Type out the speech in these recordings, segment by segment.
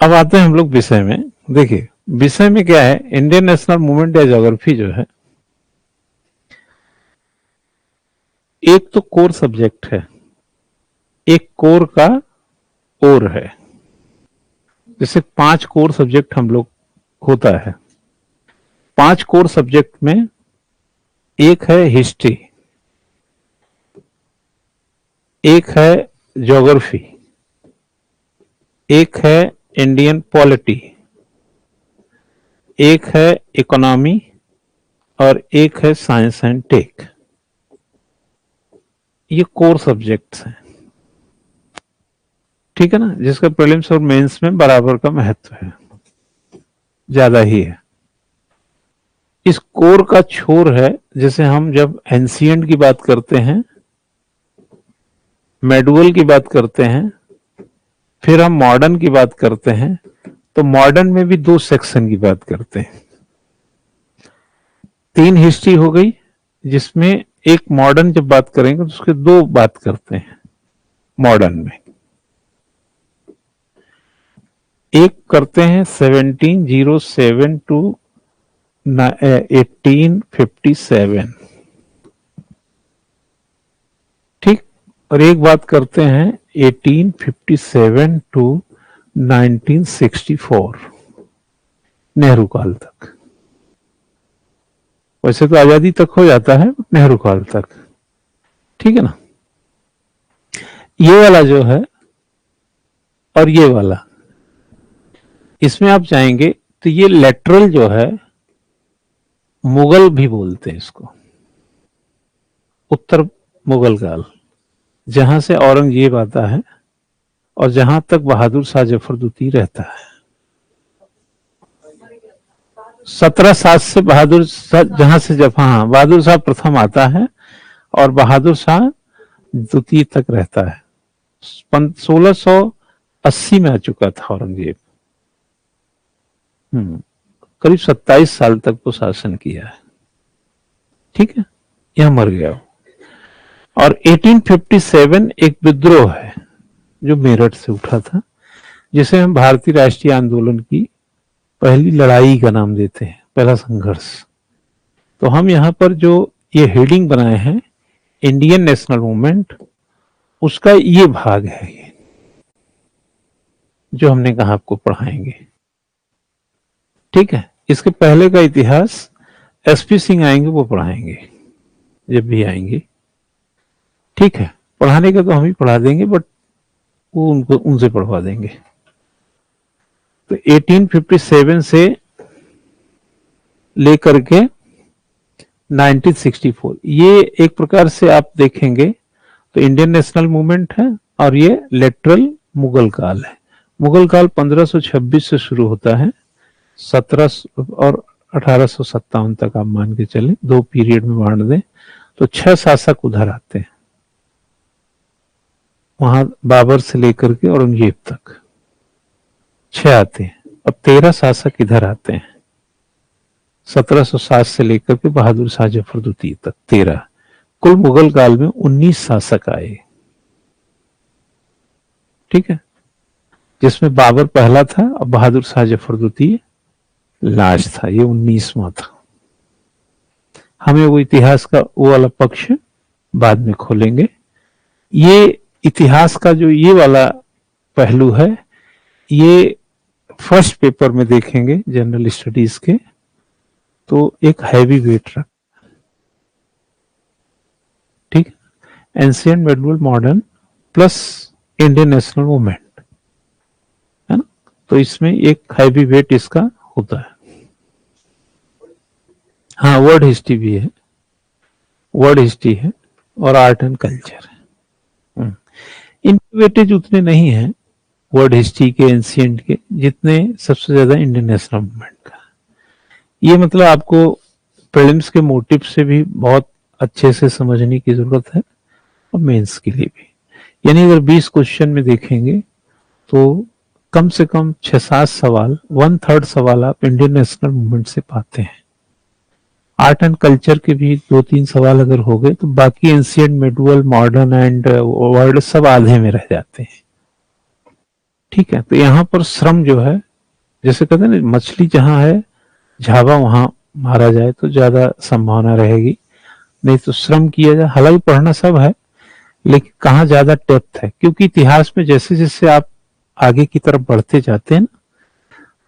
अब आते हैं हम लोग विषय में। देखिए विषय में क्या है, इंडियन नेशनल मूवमेंट या ज्योग्राफी जो है, एक तो कोर सब्जेक्ट है, एक कोर का ओर है। जैसे 5 कोर सब्जेक्ट हम लोग होता है, 5 कोर सब्जेक्ट में एक है हिस्ट्री, एक है ज्योग्राफी, एक है इंडियन पॉलिटी, एक है इकोनॉमी और एक है साइंस एंड टेक। ये कोर सब्जेक्ट्स हैं, ठीक है ना, जिसका प्रीलिम्स और मेंस में बराबर का महत्व है, ज्यादा ही है। इस कोर का छोर है, जैसे हम जब एंशिएंट की बात करते हैं, मेडुअल की बात करते हैं, फिर हम मॉडर्न की बात करते हैं, तो मॉडर्न में भी 2 सेक्शन की बात करते हैं। 3 हिस्ट्री हो गई, जिसमें एक मॉडर्न जब बात करेंगे तो उसके 2 बात करते हैं मॉडर्न में। एक करते हैं 1707 टू 1857, ठीक, और एक बात करते हैं 1857 टू 1964, नेहरू काल तक। वैसे तो आजादी तक हो जाता है, नेहरू काल तक, ठीक है ना। ये वाला जो है और ये वाला, इसमें आप जाएंगे तो ये लेटरल जो है, मुगल भी बोलते हैं इसको, उत्तर मुगल काल, जहां से औरंगजेब आता है और जहां तक बहादुर शाह जफर द्वितीय रहता है। 1707 से बहादुर शाह, जहां से जब, हाँ, बहादुर शाह प्रथम आता है और बहादुर शाह द्वितीय तक रहता है। 1680 में आ चुका था औरंगजेब। करीब 27 साल तक वो शासन किया है, ठीक है, यहां मर गया। और 1857 एक विद्रोह है जो मेरठ से उठा था, जिसे हम भारतीय राष्ट्रीय आंदोलन की पहली लड़ाई का नाम देते हैं, पहला संघर्ष। तो हम यहां पर जो ये हेडिंग बनाए हैं, इंडियन नेशनल मूवमेंट, उसका ये भाग है, ये जो हमने कहा आपको पढ़ाएंगे, ठीक है। इसके पहले का इतिहास एसपी सिंह आएंगे, वो पढ़ाएंगे जब भी आएंगे, ठीक है। पढ़ाने का तो हम ही पढ़ा देंगे, बट वो उनको उनसे पढ़वा देंगे। तो 1857 से लेकर के 1964, ये एक प्रकार से आप देखेंगे तो इंडियन नेशनल मूवमेंट है, और ये लेटरल मुगल काल है। मुगल काल 1526 से शुरू होता है, 17 और 1857 तक आप मान के चले, 2 पीरियड में बांट दें तो 6 शासक उधर आते हैं, वहां बाबर से लेकर के औरंगजेब तक 6 आते हैं। अब 13 शासक इधर आते हैं, 1707 से लेकर के बहादुर शाह जफर द्वितीय तक 13। कुल मुगल काल में 19 शासक आए, ठीक है, जिसमें बाबर पहला था और बहादुर शाह जफर द्वितीय लास्ट था, ये 19वां था। हमें वो इतिहास का वो वाला पक्ष बाद में खोलेंगे। ये इतिहास का जो ये वाला पहलू है, ये फर्स्ट पेपर में देखेंगे जनरल स्टडीज के, तो एक हैवी वेट रख, ठीक, ancient, medieval, modern plus Indian national movement, है ना। तो इसमें एक हैवी वेट इसका होता है। हाँ, वर्ड हिस्ट्री भी है, वर्ड हिस्ट्री है और आर्ट एंड कल्चर है। इनके वेटेज उतने नहीं है वर्ड हिस्ट्री के, एंशिएंट के, जितने सबसे ज्यादा इंडियन नेशनल मूवमेंट का। ये मतलब आपको प्रीलिम्स के मोटिव से भी बहुत अच्छे से समझने की जरूरत है, और मेंस के लिए भी। यानी अगर 20 क्वेश्चन में देखेंगे तो कम से कम 6-7 सवाल, 1/3 सवाल आप इंडियन नेशनल मूवमेंट से पाते हैं। आर्ट एंड कल्चर के भी 2-3 सवाल अगर हो गए तो बाकी ancient, medieval, modern and world सब आधे में रह जाते हैं। ठीक है, तो यहाँ पर श्रम जो है, जैसे कहते हैं ना, मछली जहां है झावा वहां मारा जाए तो ज्यादा संभावना रहेगी, नहीं तो श्रम किया जाए। हालांकि पढ़ना सब है, लेकिन कहाँ ज्यादा डेप्थ है, क्योंकि इतिहास में जैसे जैसे आप आगे की तरफ बढ़ते जाते हैं ना,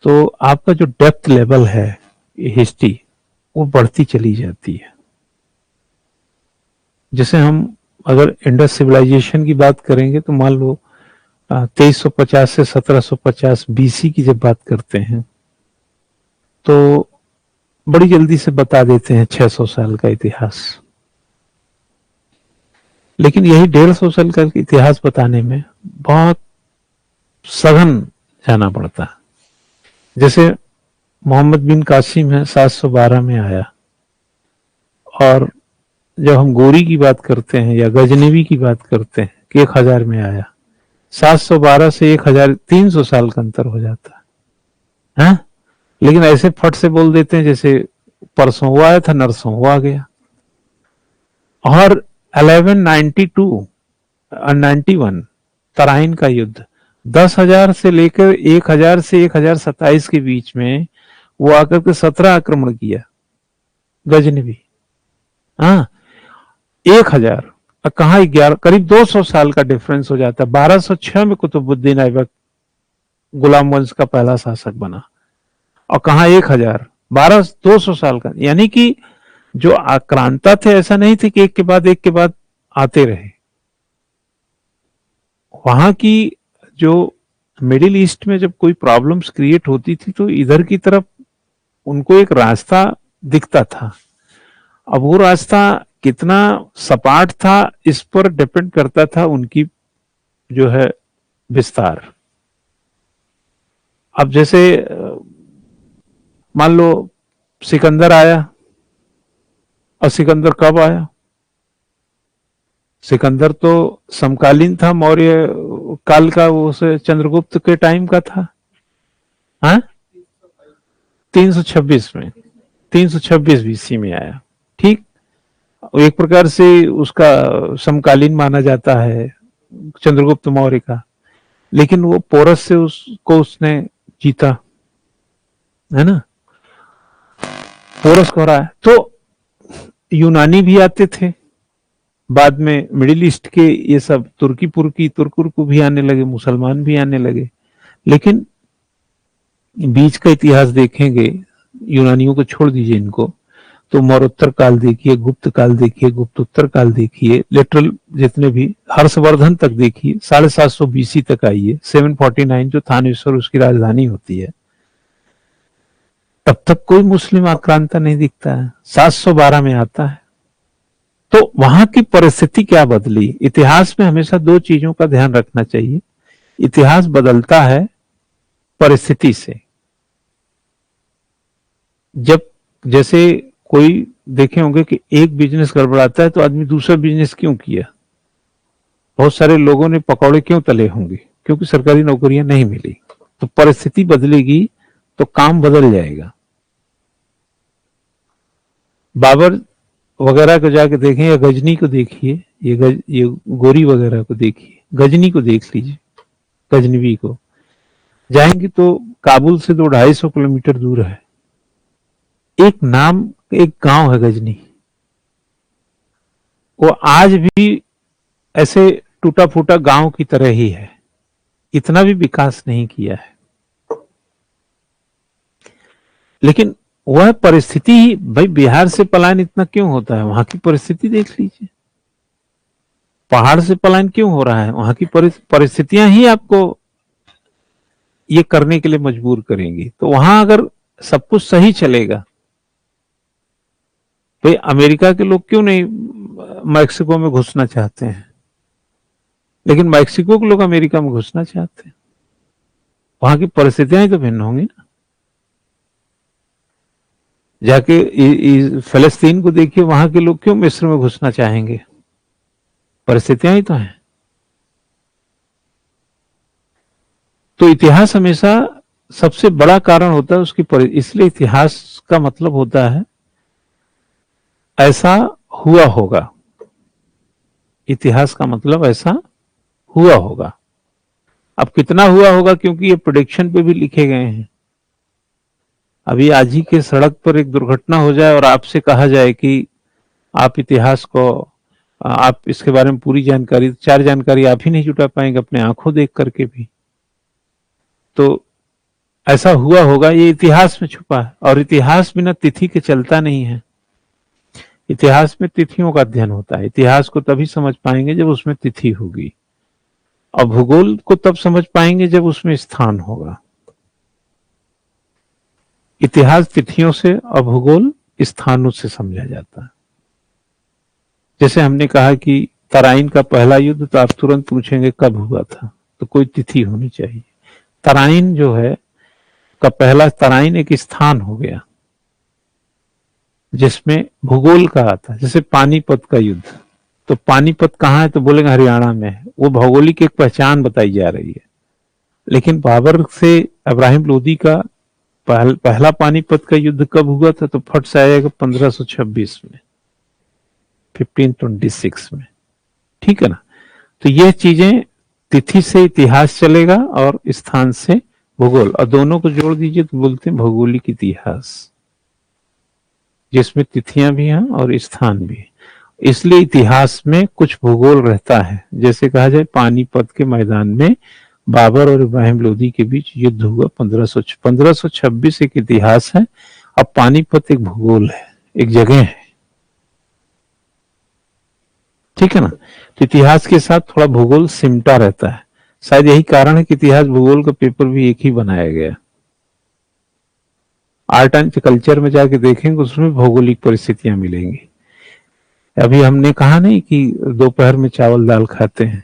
तो आपका जो डेप्थ लेवल है हिस्ट्री, वो बढ़ती चली जाती है। जैसे हम अगर इंडस सिविलाइजेशन की बात करेंगे तो मान लो 2350 से 1750 बीसी की जब बात करते हैं तो बड़ी जल्दी से बता देते हैं 600 साल का इतिहास, लेकिन यही 150 साल का इतिहास बताने में बहुत सघन जाना पड़ता है। जैसे मोहम्मद बिन कासिम है 712 में आया, और जब हम गोरी की बात करते हैं या गजनवी की बात करते हैं कि 1000 में आया, 712 से 1300 साल का अंतर हो जाता है, हाँ? लेकिन ऐसे फट से बोल देते हैं जैसे परसों हुआ आया था, नरसों हुआ गया। और 1192 और 91 तराइन का युद्ध, 10,000 से लेकर 1,000 से 1027 के बीच में वो आकर के 17 आक्रमण किया गजनवी, हाँ, 1,000 कहा 11, करीब 200 साल का डिफरेंस हो जाता है। 1206 में कुतुबुद्दीन ऐबक गुलाम वंश का पहला शासक बना, और कहा 1,000, 200 साल का। यानी कि जो आक्रांता थे ऐसा नहीं थे कि एक के बाद आते रहे। वहां की जो मिडिल ईस्ट में जब कोई प्रॉब्लम्स क्रिएट होती थी तो इधर की तरफ उनको एक रास्ता दिखता था। अब वो रास्ता कितना सपाट था इस पर डिपेंड करता था उनकी जो है विस्तार। अब जैसे मान लो सिकंदर आया, और सिकंदर कब आया? सिकंदर तो समकालीन था मौर्य काल का, वो चंद्रगुप्त के टाइम का था, हाँ, 326 में, 326 बीसी में आया, ठीक। एक प्रकार से उसका समकालीन माना जाता है चंद्रगुप्त मौर्य का, लेकिन वो पोरस से उसने जीता, है ना, पोरस को हराया। तो यूनानी भी आते थे बाद में, मिडिल ईस्ट के ये सब तुर्कुर भी आने लगे, मुसलमान भी आने लगे। लेकिन बीच का इतिहास देखेंगे, यूनानियों को छोड़ दीजिए इनको, तो मौर्योत्तर काल देखिए, गुप्त काल देखिए, गुप्तोत्तर काल देखिए, लिटरल जितने भी, हर्षवर्धन तक देखिए, 750 बीसी तक आइए, 749 जो थानेश्वर उसकी राजधानी होती है, तब तक कोई मुस्लिम आक्रांता नहीं दिखता है। 712 में आता है। तो वहां की परिस्थिति क्या बदली? इतिहास में हमेशा दो चीजों का ध्यान रखना चाहिए। इतिहास बदलता है परिस्थिति से। जब जैसे कोई देखे होंगे कि एक बिजनेस गड़बड़ाता है तो आदमी दूसरा बिजनेस क्यों किया? बहुत सारे लोगों ने पकौड़े क्यों तले होंगे? क्योंकि सरकारी नौकरियां नहीं मिली। तो परिस्थिति बदलेगी तो काम बदल जाएगा। बाबर वगैरह को जाके देखें, या गजनी को देखिए, ये गोरी वगैरह को देखिए, गजनी को देख लीजिए, गजनवी को जाएंगे तो काबुल से 200-250 किलोमीटर दूर है। एक नाम, एक गांव है गजनी, वो आज भी ऐसे टूटा फूटा गांव की तरह ही है, इतना भी विकास नहीं किया है। लेकिन वह परिस्थिति ही, भाई बिहार से पलायन इतना क्यों होता है? वहां की परिस्थिति देख लीजिए। पहाड़ से पलायन क्यों हो रहा है? वहां की परिस्थितियां ही आपको ये करने के लिए मजबूर करेंगी। तो वहां अगर सब कुछ सही चलेगा, भाई अमेरिका के लोग क्यों नहीं मैक्सिको में घुसना चाहते हैं, लेकिन मैक्सिको के लोग अमेरिका में घुसना चाहते हैं। वहां की परिस्थितियां ही तो भिन्न होंगी ना। जाके फलस्तीन को देखिए, वहां के लोग क्यों मिस्र में घुसना चाहेंगे? परिस्थितियां ही तो हैं। तो इतिहास हमेशा सबसे बड़ा कारण होता है उसकी इसलिए इतिहास का मतलब होता है ऐसा हुआ होगा। इतिहास का मतलब ऐसा हुआ होगा। अब कितना हुआ होगा, क्योंकि ये प्रेडिक्शन पे भी लिखे गए हैं। अभी आज ही के सड़क पर एक दुर्घटना हो जाए और आपसे कहा जाए कि आप इतिहास को, आप इसके बारे में पूरी जानकारी, 4 जानकारी आप ही नहीं जुटा पाएंगे अपने आंखों देख करके भी। तो ऐसा हुआ होगा, ये इतिहास में छुपा है। और इतिहास बिना तिथि के चलता नहीं है। इतिहास में तिथियों का अध्ययन होता है। इतिहास को तभी समझ पाएंगे जब उसमें तिथि होगी, और भूगोल को तब समझ पाएंगे जब उसमें स्थान होगा। इतिहास तिथियों से और भूगोल स्थानों से समझा जाता है। जैसे हमने कहा कि तराइन का पहला युद्ध, तो आप तुरंत पूछेंगे कब हुआ था, तो कोई तिथि होनी चाहिए। तराइन जो है का पहला, तराइन एक स्थान हो गया जिसमें भूगोल का आता है। जैसे पानीपत का युद्ध, तो पानीपत कहाँ है, तो बोलेंगे हरियाणा में है। वो भौगोलिक एक पहचान बताई जा रही है। लेकिन बाबर से इब्राहिम लोदी का पहला पानीपत का युद्ध कब हुआ था, तो फट से आएगा 1526 में, 1526 में। ठीक है ना। तो ये चीजें, तिथि से इतिहास चलेगा और स्थान से भूगोल, और दोनों को जोड़ दीजिए तो बोलते हैं भौगोलिक इतिहास, जिसमें तिथियां भी हैं और स्थान भी है। इसलिए इतिहास में कुछ भूगोल रहता है। जैसे कहा जाए पानीपत के मैदान में बाबर और इब्राहिम लोदी के बीच युद्ध हुआ 1526 एक इतिहास है। अब पानीपत एक भूगोल है, एक जगह है। ठीक है ना। तो इतिहास के साथ थोड़ा भूगोल सिमटा रहता है। शायद यही कारण है कि इतिहास भूगोल का पेपर भी एक ही बनाया गया। आर्ट एंड कल्चर में जाके देखेंगे उसमें भौगोलिक परिस्थितियां मिलेंगी। अभी हमने कहा नहीं कि दोपहर में चावल दाल खाते हैं,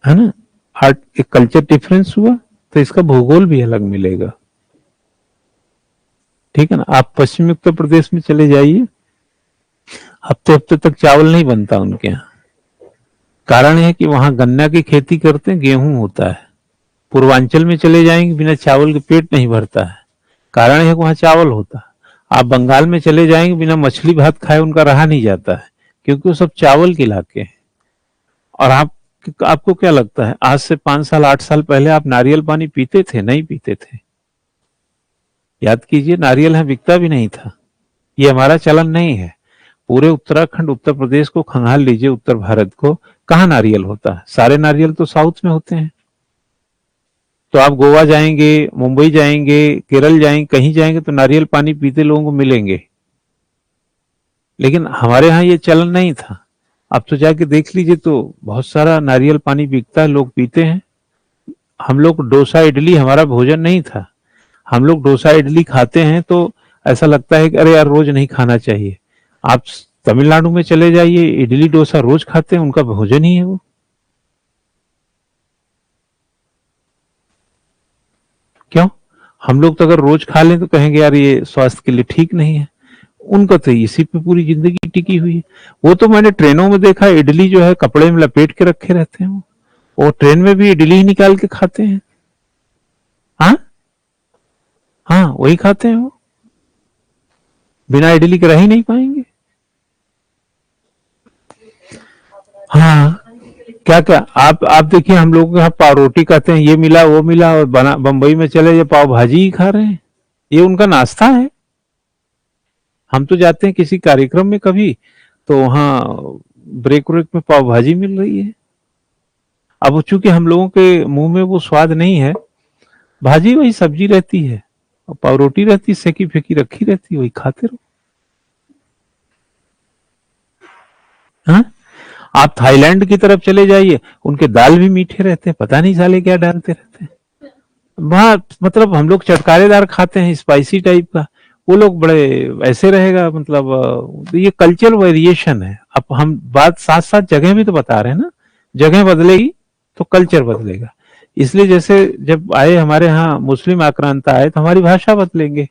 है ना। आर्ट एक कल्चर डिफरेंस हुआ, तो इसका भूगोल भी अलग मिलेगा। ठीक है ना। आप पश्चिमी उत्तर प्रदेश में चले जाइए, हफ्ते हफ्ते तक चावल नहीं बनता उनके यहाँ। कारण है कि वहां गन्ना की खेती करते हैं, गेहूं होता है। पूर्वांचल में चले जाएंगे, बिना चावल के पेट नहीं भरता है। कारण है कि वहां चावल होता है। आप बंगाल में चले जाएंगे, बिना मछली भात खाए उनका रहा नहीं जाता है, क्योंकि वो सब चावल के इलाके हैं। और आपको क्या लगता है, आज से 5 साल 8 साल पहले आप नारियल पानी पीते थे? नहीं पीते थे। याद कीजिए, नारियल यहाँ बिकता भी नहीं था। ये हमारा चलन नहीं है। पूरे उत्तराखंड, उत्तर प्रदेश को खंगाल लीजिए, उत्तर भारत को, कहाँ नारियल होता है? सारे नारियल तो साउथ में होते हैं। तो आप गोवा जाएंगे, मुंबई जाएंगे, केरल जाएंगे, कहीं जाएंगे तो नारियल पानी पीते लोगों को मिलेंगे। लेकिन हमारे यहाँ ये चलन नहीं था। अब तो जाके देख लीजिए, तो बहुत सारा नारियल पानी बिकता है, लोग पीते हैं। हम लोग डोसा इडली हमारा भोजन नहीं था। हम लोग डोसा इडली खाते हैं तो ऐसा लगता है कि अरे यार रोज नहीं खाना चाहिए। आप तमिलनाडु में चले जाइए, इडली डोसा रोज खाते हैं, उनका भोजन ही है वो। क्यों? हम लोग तो अगर रोज खा लें तो कहेंगे यार ये स्वास्थ्य के लिए ठीक नहीं है। उनका तो इसी पे पूरी जिंदगी टिकी हुई है। वो तो मैंने ट्रेनों में देखा, इडली जो है कपड़े में लपेट के रखे रहते हैं वो ट्रेन में भी इडली ही निकाल के खाते हैं। हाँ हाँ, वही खाते हैं वो। बिना इडली के रह ही नहीं पाएंगे। हाँ, क्या क्या आप देखिए, हम लोग यहाँ पाव रोटी कहते हैं, ये मिला वो मिला, और बना बंबई में चले ये पाव भाजी ही खा रहे हैं। ये उनका नाश्ता है। हम तो जाते हैं किसी कार्यक्रम में कभी, तो वहां ब्रेक व्रेक में पाव भाजी मिल रही है। अब चूंकि हम लोगों के मुंह में वो स्वाद नहीं है, भाजी वही सब्जी रहती है और पाव रोटी रहती, सेकी फेंकी रखी रहती, वही खाते रहो। हाँ, आप थाईलैंड की तरफ चले जाइए, उनके दाल भी मीठे रहते हैं, पता नहीं साले क्या डालते रहते हैं। वहां मतलब हम लोग चटकारेदार खाते हैं, स्पाइसी टाइप का, वो लोग बड़े ऐसे रहेगा। मतलब ये कल्चर वेरिएशन है। अब हम बात साथ साथ जगह भी तो बता रहे हैं ना। जगह बदलेगी तो कल्चर बदलेगा। इसलिए जैसे जब आए हमारे यहाँ मुस्लिम आक्रांता आए, तो हमारी भाषा बदलेंगे,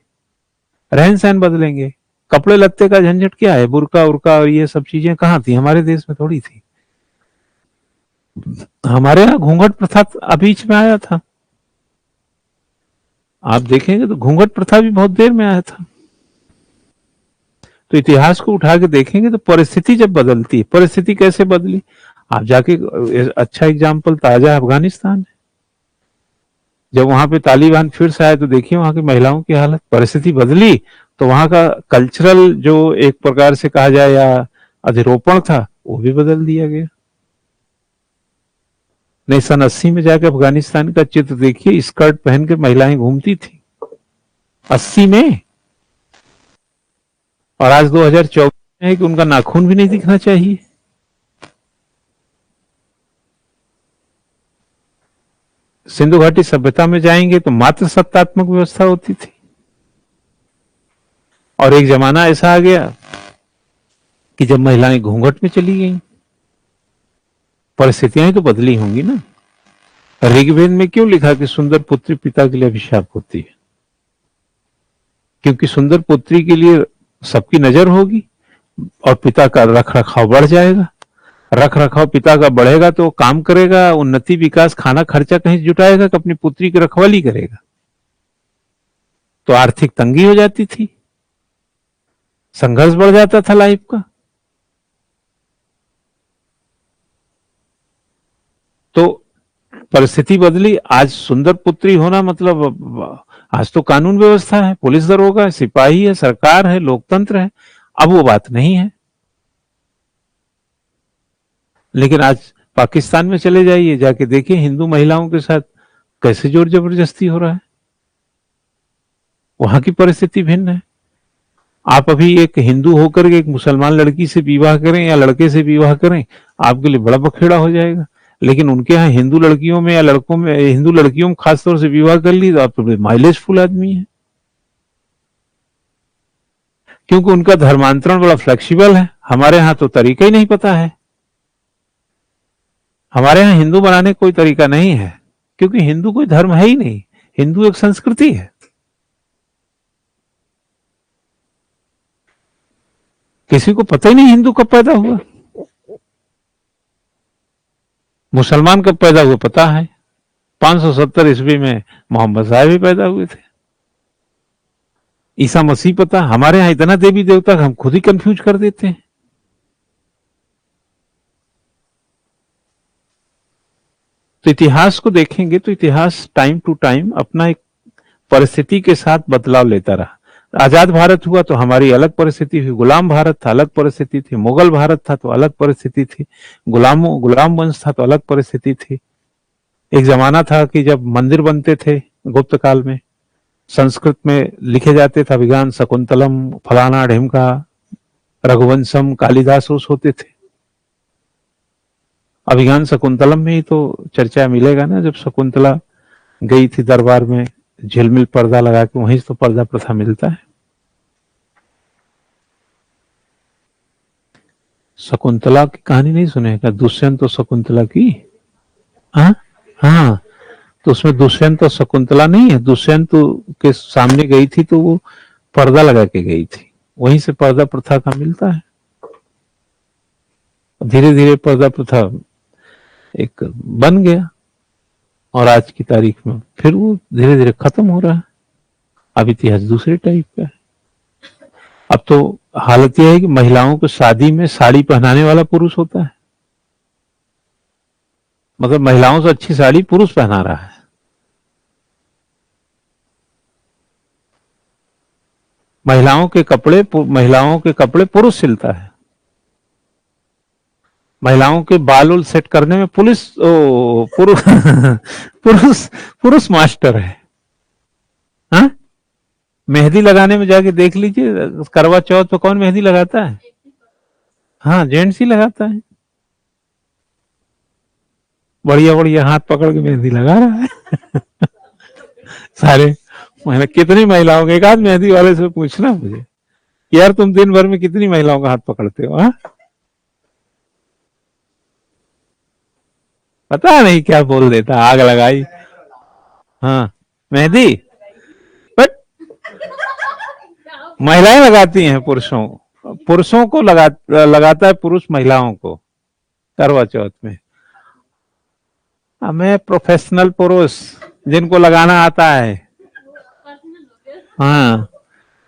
रहन सहन बदलेंगे। कपड़े लत्ते का झंझट क्या है, बुरका उरका और ये सब चीजें कहाँ थी? हमारे देश में थोड़ी थी। हमारे यहाँ घूंघट प्रथा बीच में आया था। आप देखेंगे तो घूंघट प्रथा भी बहुत देर में आया था। तो इतिहास को उठा के देखेंगे तो परिस्थिति जब बदलती है, परिस्थिति कैसे बदली, आप जाके अच्छा एग्जाम्पल ताजा अफगानिस्तान है। जब वहां पे तालिबान फिर से आए तो देखिए वहां की महिलाओं की हालत, परिस्थिति बदली तो वहां का कल्चरल जो एक प्रकार से कहा जाए या अधिरोपण था वो भी बदल दिया गया। नहीं, सन 80 में जाकर अफगानिस्तान का चित्र देखिए, स्कर्ट पहन के महिलाएं घूमती थी 80 में, और आज 2024 में है कि उनका नाखून भी नहीं दिखना चाहिए। सिंधु घाटी सभ्यता में जाएंगे तो मात्र सत्तात्मक व्यवस्था होती थी, और एक जमाना ऐसा आ गया कि जब महिलाएं घूंघट में चली गईं। परिस्थितियां तो बदली होंगी ना। ऋग्वेद में क्यों लिखा कि सुंदर पुत्री पिता के लिए अभिशाप होती है? क्योंकि सुंदर पुत्री के लिए सबकी नजर होगी और पिता का रख रखाव बढ़ जाएगा। रख रखाव पिता का बढ़ेगा तो काम करेगा, उन्नति विकास, खाना खर्चा कहीं जुटाएगा कि अपनी पुत्री की रखवाली करेगा। तो आर्थिक तंगी हो जाती थी, संघर्ष बढ़ जाता था लाइफ का। तो परिस्थिति बदली। आज सुंदर पुत्री होना मतलब, आज तो कानून व्यवस्था है, पुलिस दरोगा है, सिपाही है, सरकार है, लोकतंत्र है। अब वो बात नहीं है। लेकिन आज पाकिस्तान में चले जाइए, जाके देखिए हिंदू महिलाओं के साथ कैसे जोर जबरदस्ती हो रहा है। वहां की परिस्थिति भिन्न है। आप अभी एक हिंदू होकर के एक मुसलमान लड़की से विवाह करें या लड़के से विवाह करें, आपके लिए बड़ा बखेड़ा हो जाएगा। लेकिन उनके यहाँ हिंदू लड़कियों में या लड़कों में, हिंदू लड़कियों में खासतौर से विवाह कर ली तो आप तो माइलेज फुल आदमी है, क्योंकि उनका धर्मांतरण बड़ा फ्लेक्सिबल है। हमारे यहाँ तो तरीका ही नहीं पता है। हमारे यहाँ हिंदू बनाने कोई तरीका नहीं है, क्योंकि हिंदू कोई धर्म है ही नहीं, हिंदू एक संस्कृति है। किसी को पता ही नहीं हिंदू कब पैदा हुआ, मुसलमान कब पैदा हुए पता है। 570 ईस्वी में मोहम्मद साहब भी पैदा हुए थे। ईसा मसीह पता। हमारे यहाँ इतना देवी देवता हम खुद ही कंफ्यूज कर देते हैं। तो इतिहास को देखेंगे तो इतिहास टाइम टू टाइम अपना एक परिस्थिति के साथ बदलाव लेता रहा। आजाद भारत हुआ तो हमारी अलग परिस्थिति हुई, गुलाम भारत था अलग परिस्थिति थी, मुगल भारत था तो अलग परिस्थिति थी, गुलाम वंश था तो अलग परिस्थिति थी। एक जमाना था कि जब मंदिर बनते थे गुप्त काल में, संस्कृत में लिखे जाते थे अभिज्ञान शकुंतलम, फलाना ढिमका, रघुवंशम, कालिदास होते थे। अभिज्ञान शकुंतलम में ही तो चर्चा मिलेगा ना, जब शकुंतला गई थी दरबार में झिलमिल पर्दा लगा के, वहीं तो पर्दा प्रथा मिलता है। शकुंतला की कहानी नहीं सुनेगा? दुष्यंत और शकुंतला की। हाँ, तो उसमें दुष्यंत और शकुंतला नहीं है। दुष्यंत के सामने गई थी तो वो पर्दा लगा के गई थी, वहीं से पर्दा प्रथा का मिलता है। धीरे धीरे पर्दा प्रथा एक बन गया और आज की तारीख में फिर वो धीरे धीरे खत्म हो रहा है। अब इतिहास दूसरे टाइप का है। अब तो हालत यह है कि महिलाओं को शादी में साड़ी पहनाने वाला पुरुष होता है, मतलब महिलाओं से अच्छी साड़ी पुरुष पहना रहा है। महिलाओं के कपड़े पुरुष सिलता है। महिलाओं के बाल उल सेट करने में पुरुष पुरुष मास्टर है। हाँ? मेहंदी लगाने में जाके देख लीजिए, करवा चौथ पे कौन मेहंदी लगाता है? हाँ, जेंट्स ही लगाता है। बढ़िया बढ़िया हाथ पकड़ के मेहंदी लगा रहा है सारे महिला। कितनी महिलाओं के, एक आध मेहंदी वाले से पूछना मुझे, यार तुम दिन भर में कितनी महिलाओं का हाथ पकड़ते हो? हाँ, पता नहीं क्या बोल देता, आग लगाई। हाँ, मेहंदी बट महिलाएं लगाती हैं, पुरुषों को लगाता है पुरुष महिलाओं को करवा चौथ में। हमें प्रोफेशनल पुरुष जिनको लगाना आता है। हाँ,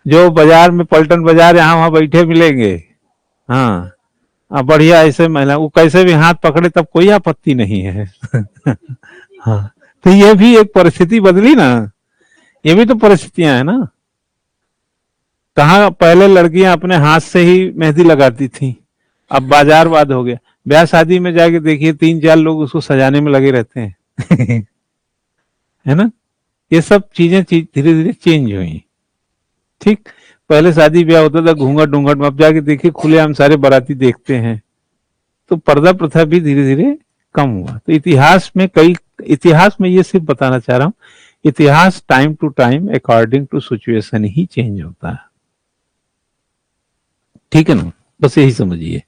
जो बाजार में पलटन बाजार यहाँ वहां बैठे मिलेंगे। हाँ, बढ़िया ऐसे महिला, वो कैसे भी हाथ पकड़े तब कोई आपत्ति नहीं है हाँ, तो ये भी एक परिस्थिति बदली ना, ये भी तो परिस्थितियां है ना। कहाँ पहले लड़कियां अपने हाथ से ही मेहंदी लगाती थी, अब बाजारवाद हो गया। ब्याह शादी में जाके देखिए 3-4 लोग उसको सजाने में लगे रहते हैं है ना। ये सब चीजें धीरे धीरे चेंज हुई। ठीक, पहले शादी ब्याह होता था घूंघट ढूंघट में, अब जाके देखिए खुलेआम सारे बाराती देखते हैं। तो पर्दा प्रथा भी धीरे धीरे कम हुआ। तो इतिहास में ये सिर्फ बताना चाह रहा हूं, इतिहास time to time according to situation ही चेंज होता है। ठीक है ना, बस यही समझिए।